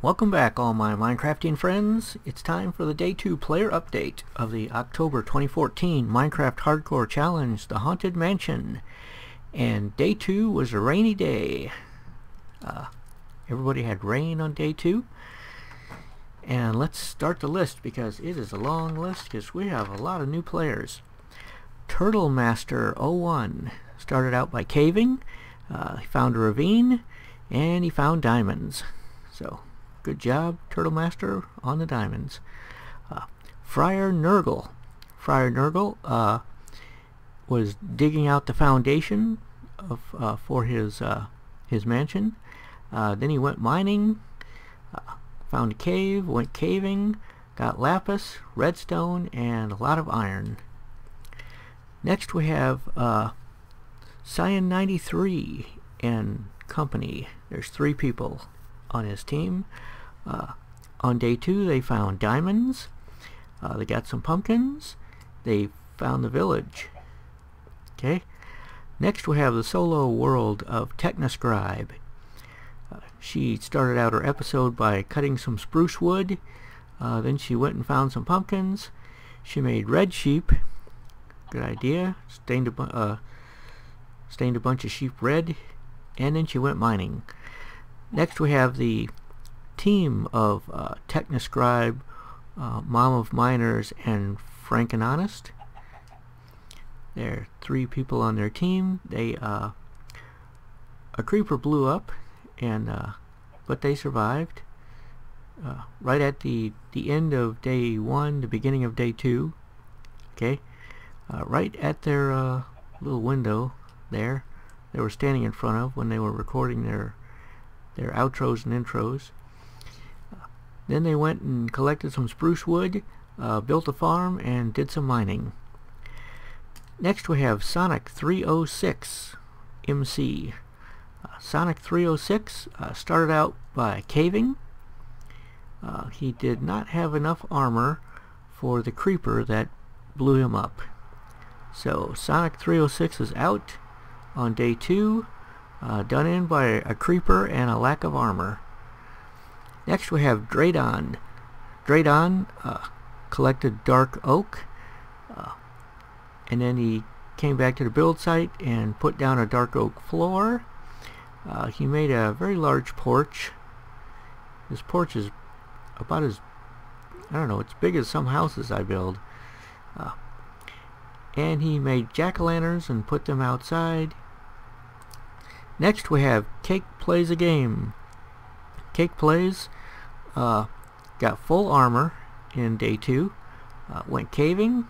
Welcome back, all my Minecrafting friends. It's time for the Day 2 player update of the October 2014 Minecraft Hardcore Challenge, The Haunted Mansion. And Day 2 was a rainy day. Everybody had rain on Day 2. And let's start the list because it is a long list because we have a lot of new players. Turtle Master 01 started out by caving. He found a ravine and he found diamonds. So good job, Turtle Master, on the diamonds. Friar Nurgle. Friar Nurgle was digging out the foundation for his mansion. Then he went mining, found a cave, went caving, got lapis, redstone, and a lot of iron. Next we have Cyan93 and company. There's 3 people on his team. On Day 2 they found diamonds, they got some pumpkins, they found the village. Okay. Next we have the solo world of Technoscribe. She started out her episode by cutting some spruce wood, then she went and found some pumpkins. She made red sheep, good idea, stained a bunch of sheep red, and then she went mining. Next we have the team of Technoscribe, Mom of Miners, and Frank and Honest. There are 3 people on their team. They a creeper blew up, and but they survived. Right at the end of Day 1, the beginning of Day 2. Okay, right at their little window there, they were standing in front of when they were recording their outros and intros. Then they went and collected some spruce wood, built a farm, and did some mining. Next we have Sonic 306 MC. Sonic 306 started out by caving. He did not have enough armor for the creeper that blew him up. So Sonic 306 is out on Day 2, done in by a creeper and a lack of armor. Next we have Draydon. Draydon collected dark oak, and then he came back to the build site and put down a dark oak floor. He made a very large porch. This porch is about as, I don't know, it's big as some houses I build. And he made jack-o'-lanterns and put them outside. Next we have Cake Plays a Game. Cake Plays got full armor in Day 2, went caving,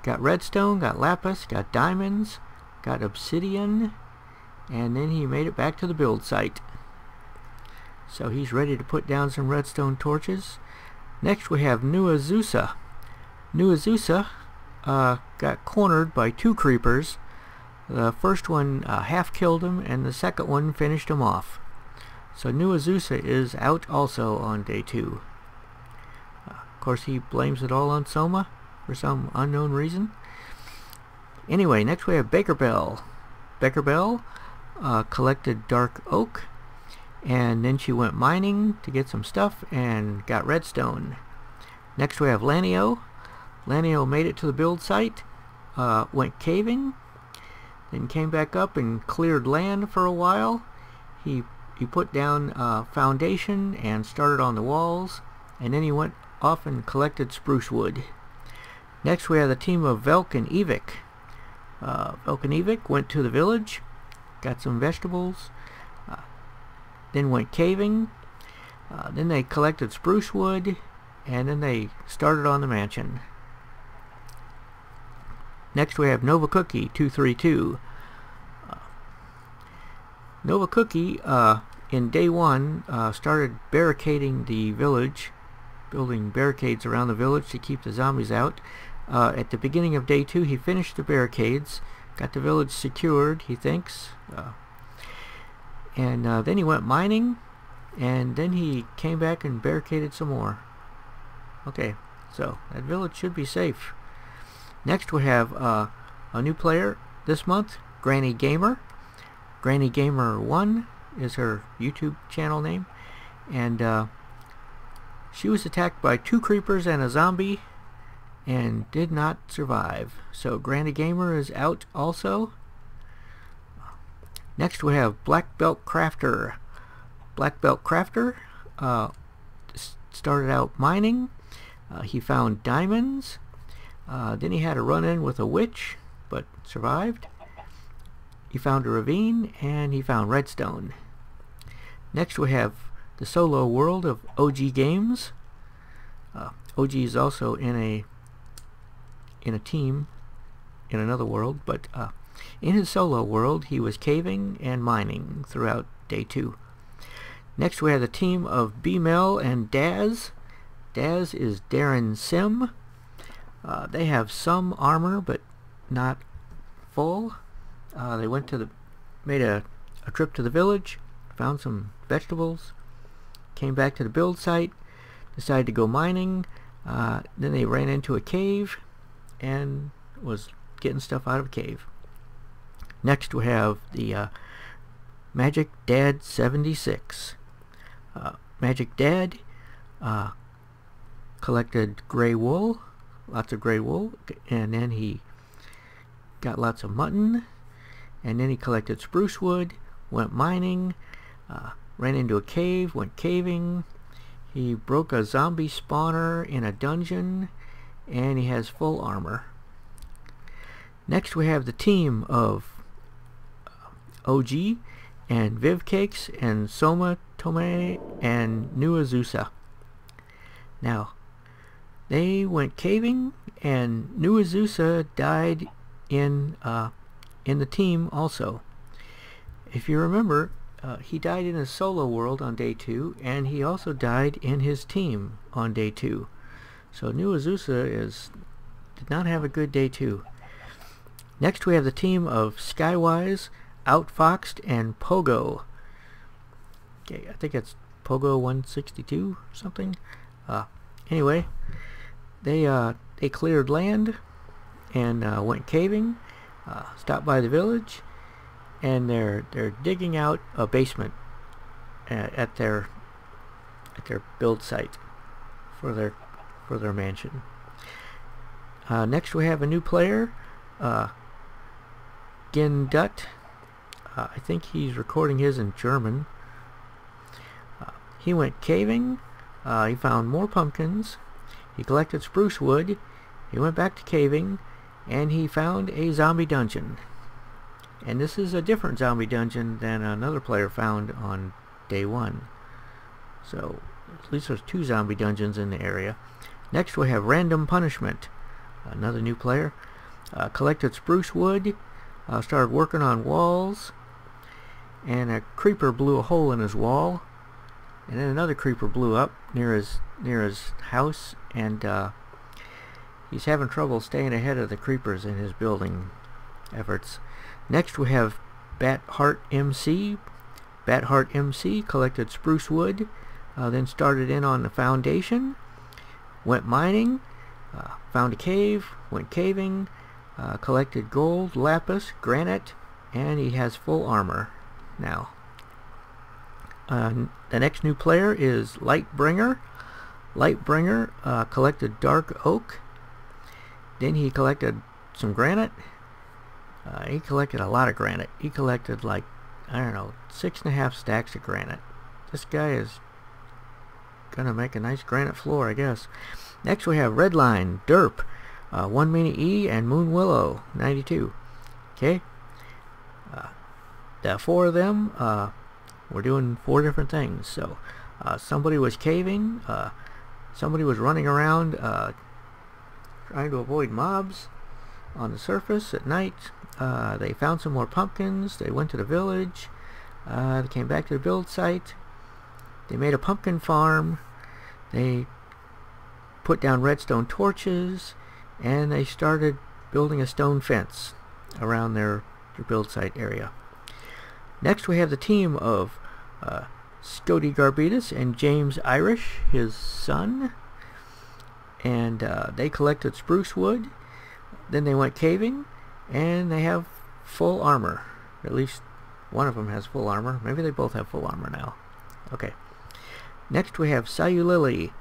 got redstone, got lapis, got diamonds, got obsidian, and then he made it back to the build site. So he's ready to put down some redstone torches. Next we have Nuazusa. Nuazusa got cornered by 2 creepers. The first one half killed him, and the second one finished him off. So Nuazusa is out also on Day 2. Of course he blames it all on Soma for some unknown reason. Anyway, next we have Baker Bell. Baker Bell collected dark oak, and then she went mining to get some stuff and got redstone. Next we have Lanio. Lanio made it to the build site, went caving, then came back up and cleared land for a while. He put down foundation and started on the walls, and then he went off and collected spruce wood. Next we have the team of Velk and Evik. Velk and Evik went to the village, got some vegetables, then went caving, then they collected spruce wood, and then they started on the mansion. Next we have Nova Cookie 232. Nova Cookie in Day 1 started barricading the village, building barricades around the village to keep the zombies out. At the beginning of Day 2 he finished the barricades, got the village secured, he thinks, and then he went mining, and then he came back and barricaded some more. Okay, so that village should be safe. Next we have a new player this month, Granny Gamer. Granny Gamer 1 is her YouTube channel name, and She was attacked by 2 creepers and a zombie and did not survive. So Granny Gamer is out also. Next we have Black Belt Crafter. Black Belt Crafter started out mining. He found diamonds. Then he had a run-in with a witch, but survived. He found a ravine, and he found redstone. Next we have the solo world of OG Games. OG is also in a team in another world, but in his solo world he was caving and mining throughout day 2. Next we have the team of B-Mel and Daz. Daz is Darren Sim. They have some armor, but not full. They made a trip to the village, found some vegetables, came back to the build site, decided to go mining. Then they ran into a cave and was getting stuff out of a cave. Next we have the Magic Dad 76. Magic Dad collected gray wool, lots of gray wool, and then he got lots of mutton, and then he collected spruce wood, went mining, ran into a cave, went caving. He broke a zombie spawner in a dungeon, and he has full armor. Next we have the team of OG and Viv Cakes and Soma Tome and Nuazusa. Now, they went caving, and Nuazusa died in the team also. If you remember, he died in his solo world on day 2, and he also died in his team on day 2. So Nuazusa did not have a good day 2. Next we have the team of Skywise, Outfoxed, and Pogo. Okay, I think it's Pogo 162 or something. Anyway, they cleared land and went caving, stopped by the village, and they're digging out a basement at their build site for their mansion. Next we have a new player, Gindut. I think he's recording his in German. He went caving. He found more pumpkins. He collected spruce wood. He went back to caving, and he found a zombie dungeon. And this is a different zombie dungeon than another player found on day 1. So at least there's 2 zombie dungeons in the area. Next we have Random Punishment, another new player. Collected spruce wood, started working on walls, and a creeper blew a hole in his wall, and then another creeper blew up near his house, and he's having trouble staying ahead of the creepers in his building efforts. Next we have Batheart MC. Batheart MC collected spruce wood, then started in on the foundation, went mining, found a cave, went caving, collected gold, lapis, granite, and he has full armor now. The next new player is Lightbringer. Lightbringer collected dark oak, then he collected some granite. He collected a lot of granite. He collected, like, I don't know, 6.5 stacks of granite. This guy is gonna make a nice granite floor, I guess. Next we have Redline, Derp, 1 Mini E, and Moon Willow 92. Okay, the 4 of them were doing 4 different things. So somebody was caving, somebody was running around trying to avoid mobs on the surface at night. They found some more pumpkins. They went to the village. They came back to the build site. They made a pumpkin farm. They put down redstone torches, and they started building a stone fence around their build site area. Next we have the team of Scody Garbitas and James Irish, his son, and they collected spruce wood. Then they went caving, and they have full armor. At least one of them has full armor. Maybe they both have full armor now. Okay. Next we have Sayulili.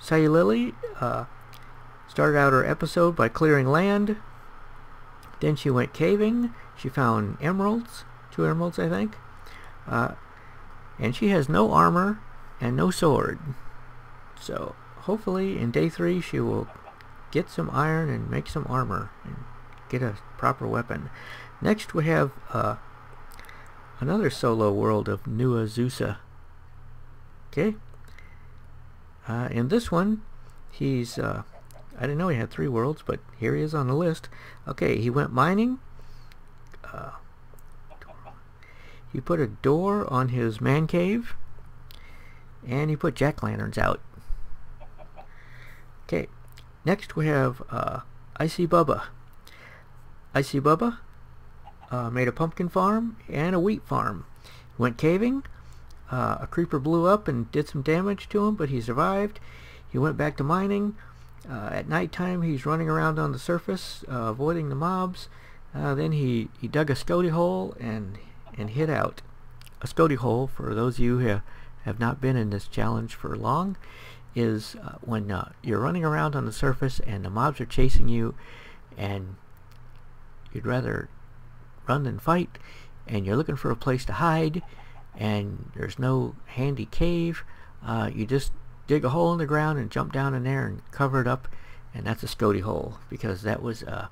Sayulili started out her episode by clearing land. Then she went caving. She found emeralds, 2 emeralds I think. And she has no armor and no sword. So hopefully in day 3 she will get some iron and make some armor and get a proper weapon. Next we have another solo world of New Azusa. Okay. In this one, he's I didn't know he had 3 worlds, but here he is on the list. Okay, he went mining. He put a door on his man cave, and he put jack-lanterns out. Okay, next we have Icy Bubba. Icy Bubba made a pumpkin farm and a wheat farm. Went caving. A creeper blew up and did some damage to him, but he survived. He went back to mining. At nighttime he's running around on the surface, avoiding the mobs. Then he dug a Scody hole and hid out. A Scody hole, for those of you who have not been in this challenge for long, is when you're running around on the surface and the mobs are chasing you and you'd rather run than fight, and you're looking for a place to hide and there's no handy cave. You just dig a hole in the ground and jump down in there and cover it up, and that's a Scody hole, because that was a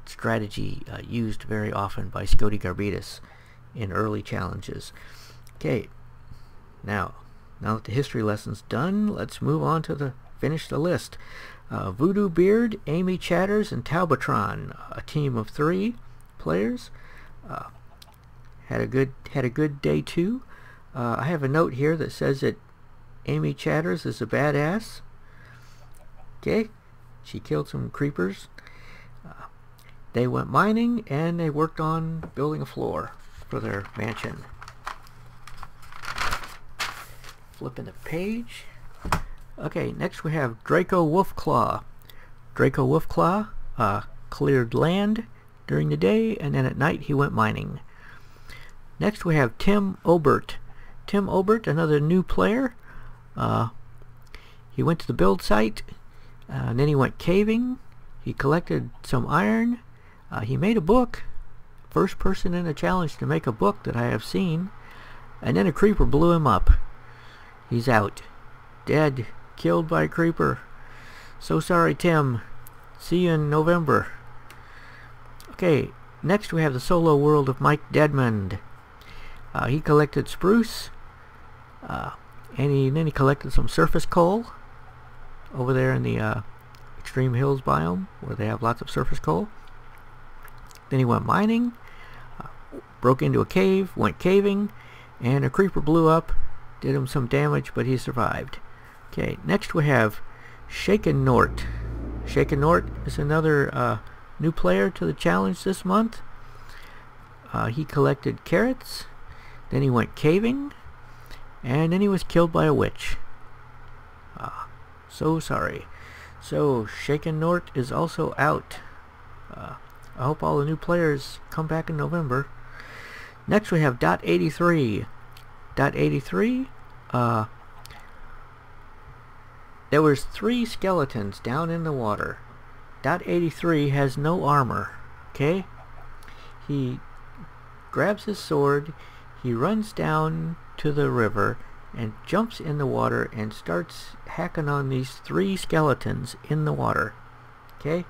strategy used very often by Scody Garbitas in early challenges. Okay, now that the history lesson's done, let's move on to finish the list. Voodoo Beard, Amy Chatters, and Taubatron, a team of 3 players. Had a good day 2. I have a note here that says that Amy Chatters is a badass. Okay, she killed some creepers. They went mining and they worked on building a floor for their mansion. Flipping the page. Okay, next we have Draco Wolfclaw. Draco Wolfclaw cleared land during the day, and then at night he went mining. Next we have Tim Obert. Tim Obert, another new player. He went to the build site, and then he went caving. He collected some iron. He made a book. First person in a challenge to make a book that I have seen. And then a creeper blew him up. He's out. Dead. Killed by a creeper. So sorry, Tim. See you in November. Okay, next we have the solo world of Mike Deadmond. He collected spruce, and then he collected some surface coal over there in the Extreme Hills biome, where they have lots of surface coal. Then he went mining, broke into a cave, went caving, and a creeper blew up, did him some damage, but he survived. Okay, next we have Shaken Nort. Shaken Nort is another new player to the challenge this month. He collected carrots, then he went caving, and then he was killed by a witch. So sorry. So Shaken Nort is also out. I hope all the new players come back in November. Next we have Dot 83. Dot 83, there was 3 skeletons down in the water. Dot 83 has no armor. Okay? He grabs his sword, he runs down to the river and jumps in the water and starts hacking on these 3 skeletons in the water. Okay?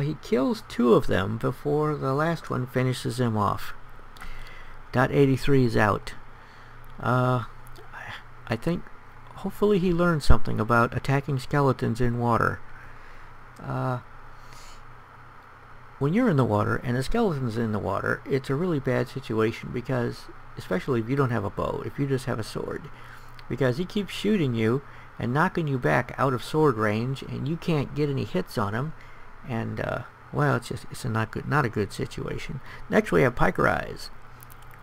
He kills 2 of them before the last one finishes him off. Dot 83 is out. I think hopefully he learned something about attacking skeletons in water. When you're in the water and a skeleton's in the water, it's a really bad situation, because especially if you don't have a bow, if you just have a sword, because he keeps shooting you and knocking you back out of sword range, and you can't get any hits on him, and well, it's not a good situation. Next we have Piker Eyes.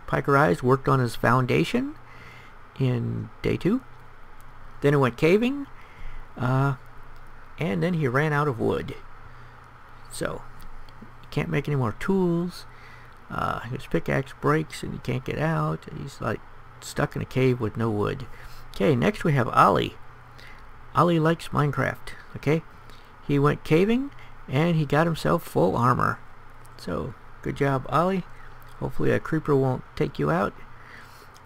Piker Eyes worked on his foundation in day 2. Then he went caving, and then he ran out of wood. So he can't make any more tools. His pickaxe breaks and he can't get out. He's like stuck in a cave with no wood. Okay, next we have Ollie. Ollie likes Minecraft. Okay, he went caving and he got himself full armor. So good job, Ollie. Hopefully a creeper won't take you out.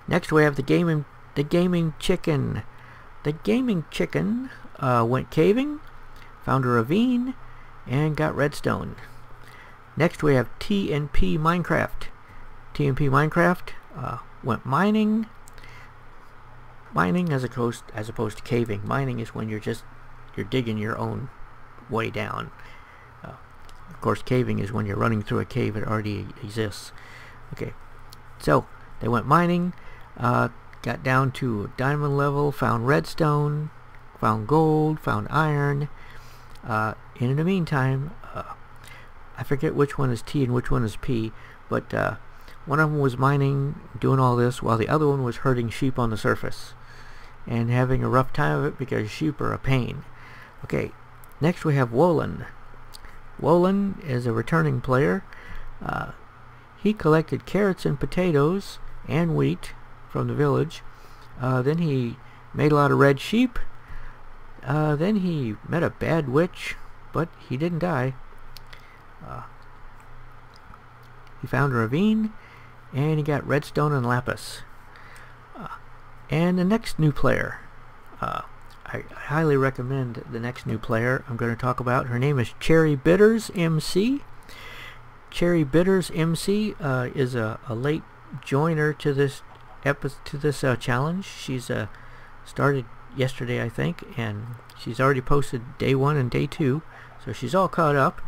Next we have the gaming chicken. The gaming chicken went caving, found a ravine, and got redstone. Next we have TNP Minecraft. TNP Minecraft went mining. Mining as opposed to caving. Mining is when you're digging your own way down. Of course, caving is when you're running through a cave that already exists. Okay, so they went mining, got down to diamond level, found redstone, found gold, found iron. In the meantime, I forget which one is T and which one is P, but one of them was mining, doing all this, while the other one was herding sheep on the surface and having a rough time of it because sheep are a pain. Okay, next we have Wolin. Wolin is a returning player. He collected carrots and potatoes and wheat from the village. Then he made a lot of red sheep. Then he met a bad witch, but he didn't die. He found a ravine, and he got redstone and lapis. And the next new player, I highly recommend the next new player I'm going to talk about. Her name is Cherry Bitters MC. Cherry Bitters MC is a late joiner to this challenge. She's started yesterday, I think, and she's already posted day 1 and day 2, so she's all caught up.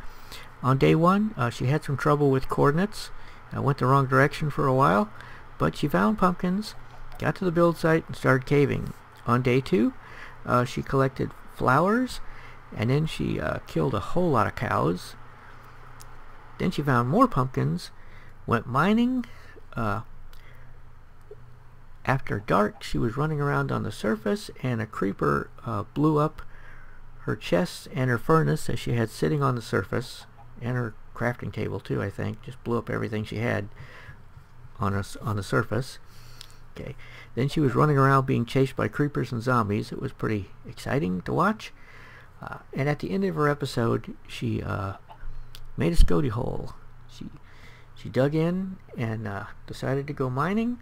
On day 1, she had some trouble with coordinates. Went the wrong direction for a while, but she found pumpkins, got to the build site, and started caving. On day 2, she collected flowers, and then she killed a whole lot of cows. Then she found more pumpkins, went mining. After dark, she was running around on the surface, and a creeper blew up her chest and her furnace that she had sitting on the surface, and her crafting table too, I think. Just blew up everything she had on the surface. Okay. Then she was running around being chased by creepers and zombies. It was pretty exciting to watch. And at the end of her episode, she made a Scody hole. She dug in and decided to go mining.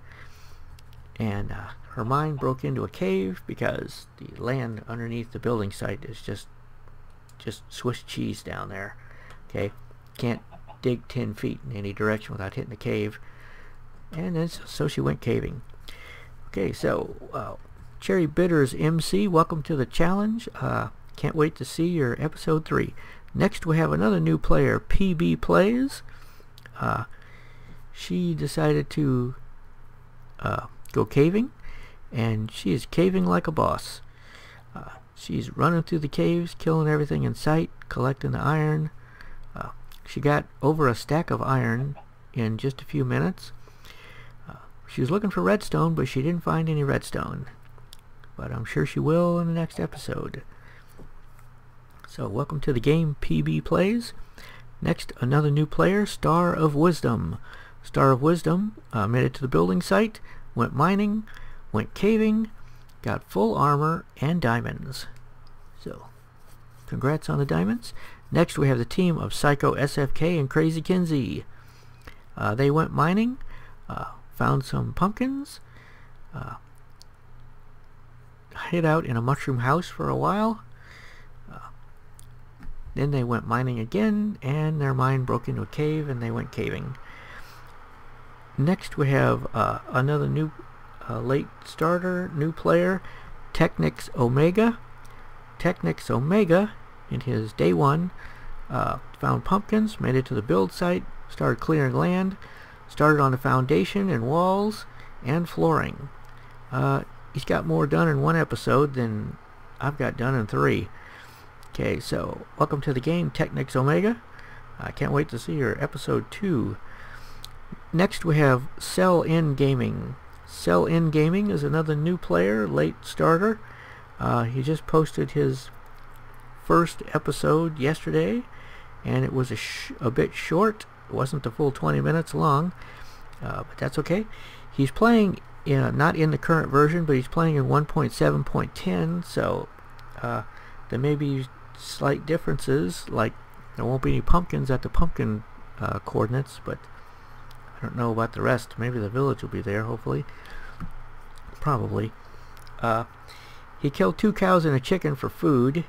And her mine broke into a cave because the land underneath the building site is just Swiss cheese down there. Okay, can't dig 10 feet in any direction without hitting the cave. And then so she went caving. Okay, so Cherry Bitters MC, welcome to the challenge. Can't wait to see your episode 3. Next we have another new player, PB Plays. She decided to go caving, and she is caving like a boss. She's running through the caves, killing everything in sight, collecting the iron. She got over a stack of iron in just a few minutes. She was looking for redstone, but she didn't find any redstone. But I'm sure she will in the next episode. So welcome to the game, PB Plays. Next, another new player, Star of Wisdom. Star of Wisdom made it to the building site, went mining, went caving, got full armor and diamonds. So, congrats on the diamonds. Next we have the team of Psycho SFK and Crazy Kinsey. They went mining, found some pumpkins, hid out in a mushroom house for a while. Then they went mining again, and their mine broke into a cave, and they went caving. Next we have another new late starter, new player, Technics Omega. Technics Omega, in his day 1, found pumpkins, made it to the build site, started clearing land, started on the foundation and walls and flooring. He's got more done in 1 episode than I've got done in 3. Okay, so welcome to the game, Technics Omega. I can't wait to see your episode 2. Next we have Cell In Gaming. Cell In Gaming is another new player, late starter. He just posted his first episode yesterday, and it was a bit short. It wasn't the full 20 minutes long, but that's okay. He's playing not in the current version, but he's playing in 1.7.10, so There may be slight differences, like there won't be any pumpkins at the pumpkin coordinates, but I don't know about the rest. Maybe the village will be there, hopefully. Probably. He killed 2 cows and a chicken for food,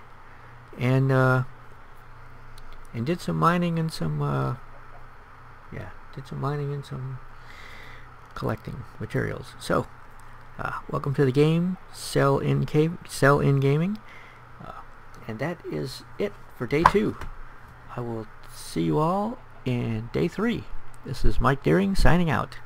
and did some mining and some collecting materials. So, welcome to the game, Sell in Gaming, and that is it for day 2. I will see you all in day 3. This is Mike Deering signing out.